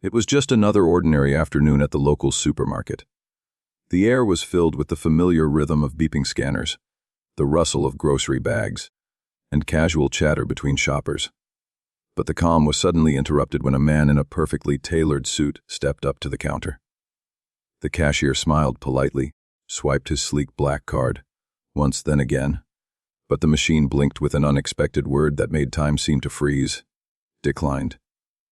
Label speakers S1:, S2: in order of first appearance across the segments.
S1: It was just another ordinary afternoon at the local supermarket. The air was filled with the familiar rhythm of beeping scanners, the rustle of grocery bags, and casual chatter between shoppers. But the calm was suddenly interrupted when a man in a perfectly tailored suit stepped up to the counter. The cashier smiled politely, swiped his sleek black card, once then again, but the machine blinked with an unexpected word that made time seem to freeze. Declined.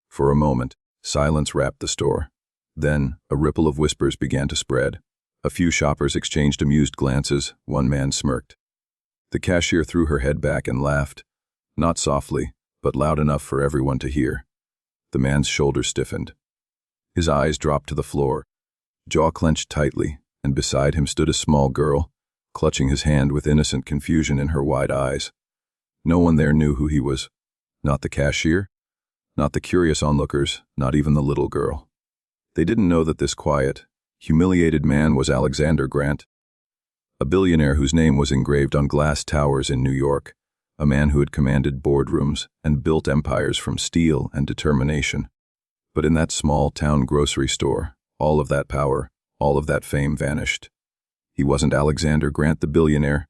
S1: For a moment, silence wrapped the store. Then, a ripple of whispers began to spread. A few shoppers exchanged amused glances, one man smirked. The cashier threw her head back and laughed, not softly, but loud enough for everyone to hear. The man's shoulders stiffened. His eyes dropped to the floor, jaw clenched tightly, and beside him stood a small girl, clutching his hand with innocent confusion in her wide eyes. No one there knew who he was. Not the cashier, not the curious onlookers, not even the little girl. They didn't know that this quiet, humiliated man was Alexander Grant, a billionaire whose name was engraved on glass towers in New York, a man who had commanded boardrooms and built empires from steel and determination. But in that small-town grocery store, all of that power, all of that fame vanished. He wasn't Alexander Grant the billionaire,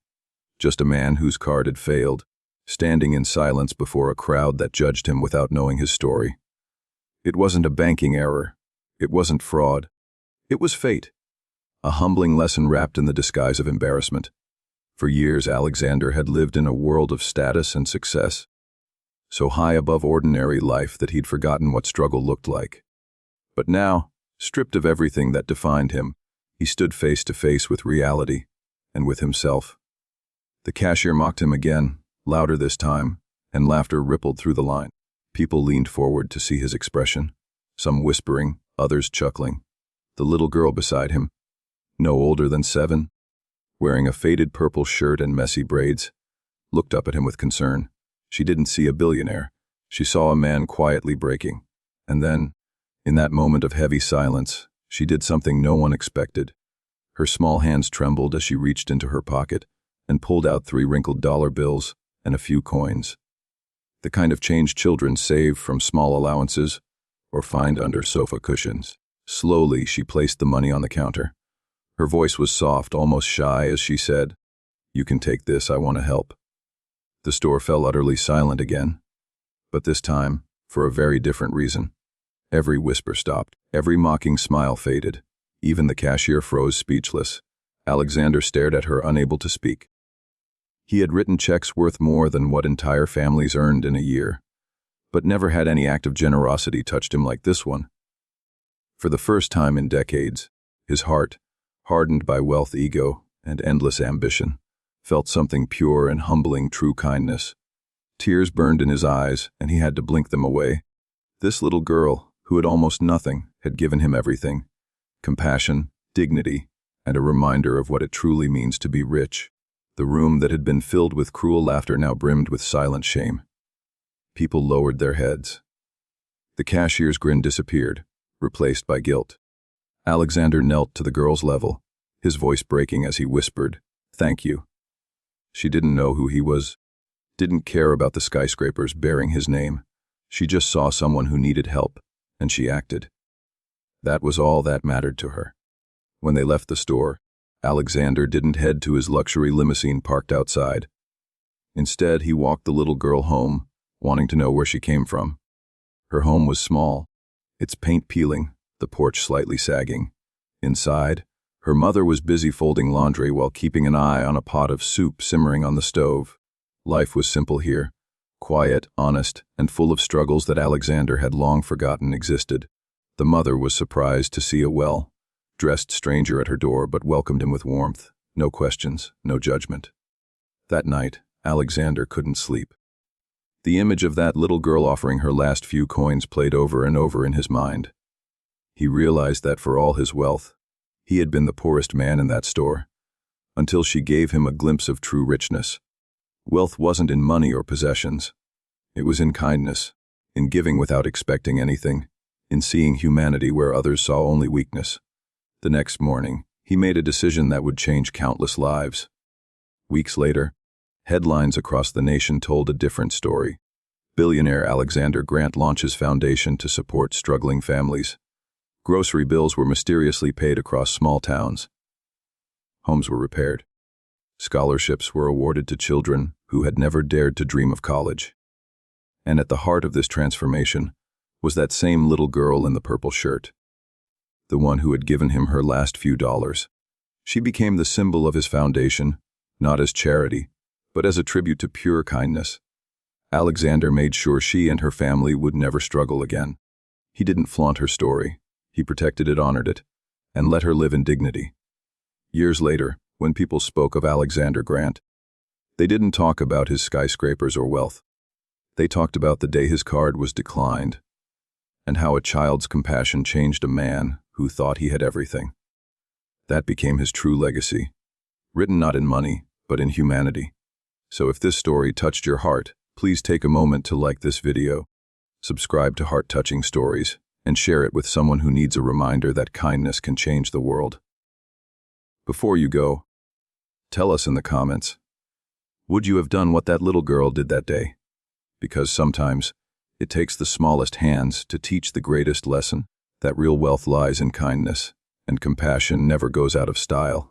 S1: just a man whose card had failed, standing in silence before a crowd that judged him without knowing his story. It wasn't a banking error. It wasn't fraud. It was fate, a humbling lesson wrapped in the disguise of embarrassment. For years, Alexander had lived in a world of status and success, so high above ordinary life that he'd forgotten what struggle looked like. But now, stripped of everything that defined him, he stood face to face with reality and with himself. The cashier mocked him again, louder this time, and laughter rippled through the line. People leaned forward to see his expression, some whispering, others chuckling. The little girl beside him, no older than 7, wearing a faded purple shirt and messy braids, looked up at him with concern. She didn't see a billionaire. She saw a man quietly breaking. And then, in that moment of heavy silence, she did something no one expected. Her small hands trembled as she reached into her pocket and pulled out 3 wrinkled dollar bills and a few coins. The kind of change children save from small allowances or find under sofa cushions. Slowly, she placed the money on the counter. Her voice was soft, almost shy, as she said, "You can take this, I want to help." The store fell utterly silent again, but this time, for a very different reason. Every whisper stopped, every mocking smile faded. Even the cashier froze speechless. Alexander stared at her, unable to speak. He had written checks worth more than what entire families earned in a year, but never had any act of generosity touched him like this one. For the first time in decades, his heart, hardened by wealth, ego, and endless ambition, felt something pure and humbling true kindness. Tears burned in his eyes, and he had to blink them away. This little girl, who had almost nothing, had given him everything: compassion, dignity, and a reminder of what it truly means to be rich. The room that had been filled with cruel laughter now brimmed with silent shame. People lowered their heads. The cashier's grin disappeared, replaced by guilt. Alexander knelt to the girl's level, his voice breaking as he whispered, "Thank you." She didn't know who he was, didn't care about the skyscrapers bearing his name. She just saw someone who needed help, and she acted. That was all that mattered to her. When they left the store, Alexander didn't head to his luxury limousine parked outside. Instead, he walked the little girl home, wanting to know where she came from. Her home was small, its paint peeling, the porch slightly sagging. Inside, her mother was busy folding laundry while keeping an eye on a pot of soup simmering on the stove. Life was simple here, quiet, honest, and full of struggles that Alexander had long forgotten existed. The mother was surprised to see a well-dressed stranger at her door, but welcomed him with warmth. No questions, no judgment. That night, Alexander couldn't sleep. The image of that little girl offering her last few coins played over and over in his mind. He realized that for all his wealth, he had been the poorest man in that store, until she gave him a glimpse of true richness. Wealth wasn't in money or possessions. It was in kindness, in giving without expecting anything, in seeing humanity where others saw only weakness. The next morning, he made a decision that would change countless lives. Weeks later, headlines across the nation told a different story. Billionaire Alexander Grant launches foundation to support struggling families. Grocery bills were mysteriously paid across small towns. Homes were repaired. Scholarships were awarded to children who had never dared to dream of college. And at the heart of this transformation was that same little girl in the purple shirt, the one who had given him her last few dollars. She became the symbol of his foundation, not as charity, but as a tribute to pure kindness. Alexander made sure she and her family would never struggle again. He didn't flaunt her story. He protected it, honored it, and let her live in dignity. Years later, when people spoke of Alexander Grant, they didn't talk about his skyscrapers or wealth. They talked about the day his card was declined, and how a child's compassion changed a man who thought he had everything. That became his true legacy, written not in money, but in humanity. So if this story touched your heart, please take a moment to like this video, subscribe to Heart-Touching Stories, and share it with someone who needs a reminder that kindness can change the world. Before you go, tell us in the comments, would you have done what that little girl did that day? Because sometimes it takes the smallest hands to teach the greatest lesson, that real wealth lies in kindness, and compassion never goes out of style.